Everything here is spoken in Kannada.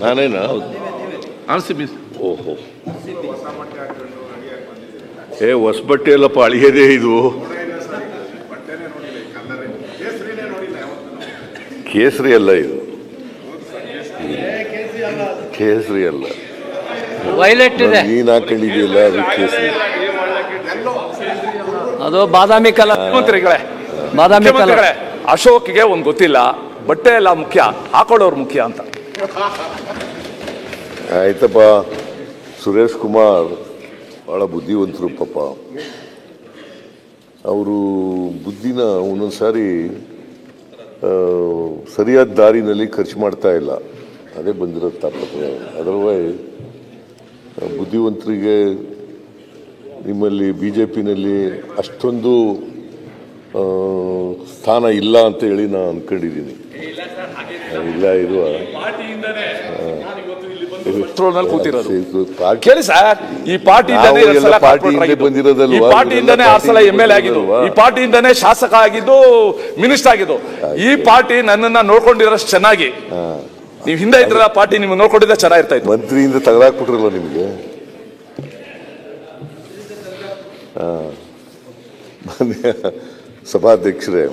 ನಾನೇನಾ? RCB. ಓಹೋ, ಹೊಸಬಟ್ಟೆ ಎಲ್ಲಪ್ಪ, ಅಳಿಯದೇ ಇದು. ಕೇಸರಿ ಅಲ್ಲ ಇದು, ಕೇಸರಿ ಅಲ್ಲ. ವೈಲೆಟ್ ಇದೆ, ನೀನ್ ಹಾಕೊಂಡಿದೆಯಲ್ಲ ಅದು ಕೇಸರಿ. ಅದು ಬಾದಾಮಿ ಕಲರ್. ಬಾದಾಮಿ ಕಲರ್. ಅಶೋಕ್ಗೆ ಒಂದು ಗೊತ್ತಿಲ್ಲ, ಬಟ್ಟೆ ಎಲ್ಲ ಮುಖ್ಯ, ಹಾಕೊಳ್ಳೋರು ಮುಖ್ಯ ಅಂತ. ಆಯ್ತಪ್ಪ, ಸುರೇಶ್ ಕುಮಾರ್ ಬಹಳ ಬುದ್ಧಿವಂತರು ಪಾಪ. ಅವರು ಬುದ್ಧಿನ ಒಂದೊಂದು ಸಾರಿ ಸರಿಯಾದ ದಾರಿನಲ್ಲಿ ಖರ್ಚು ಮಾಡ್ತಾ ಇಲ್ಲ, ಅದೇ ಬಂದಿರೋ ತಾಪತ್ರೆ. ಅದರ್ವೈಸ್ ಬುದ್ಧಿವಂತರಿಗೆ ನಿಮ್ಮಲ್ಲಿ BJPನಲ್ಲಿ ಅಷ್ಟೊಂದು ಸ್ಥಾನ ಇಲ್ಲ ಅಂತ ಹೇಳಿ ನಾನು ಅನ್ಕೊಂಡಿದ್ದೀನಿ. ಇಲ್ಲ ಇರುವ ಕೇಳಿ ಸರ್, ಈ ಪಾರ್ಟಿಯಿಂದನೇ ಬಂದಿರೋದಲ್ವಾ, ಈ ಪಾರ್ಟಿಯಿಂದನೇ 6 ಸಲ MLA ಆಗಿದ್ದು, ಈ ಪಾರ್ಟಿಯಿಂದನೇ ಶಾಸಕ ಆಗಿದ್ದು, ಮಿನಿಸ್ಟರ್ ಆಗಿದ್ದು. ಈ ಪಾರ್ಟಿ ನನ್ನನ್ನ ನೋಡ್ಕೊಂಡಿರೋಷ್ಟು ಚೆನ್ನಾಗಿ, ನೀವು ಹಿಂದೆ ಇದ್ರ ಪಾರ್ಟಿ ನಿಮ್ಗೆ ನೋಡ್ಕೊಂಡಿದ್ದ ಚೆನ್ನಾಗಿರ್ತಾ ಇತ್ತು. ಮಂತ್ರಿಯಿಂದ ತೆಗೆದಾಕ್ಬಿಟ್ರಲ್ಲ ನಿಮಗೆ. ಸಭಾಧ್ಯಕ್ಷರೇ,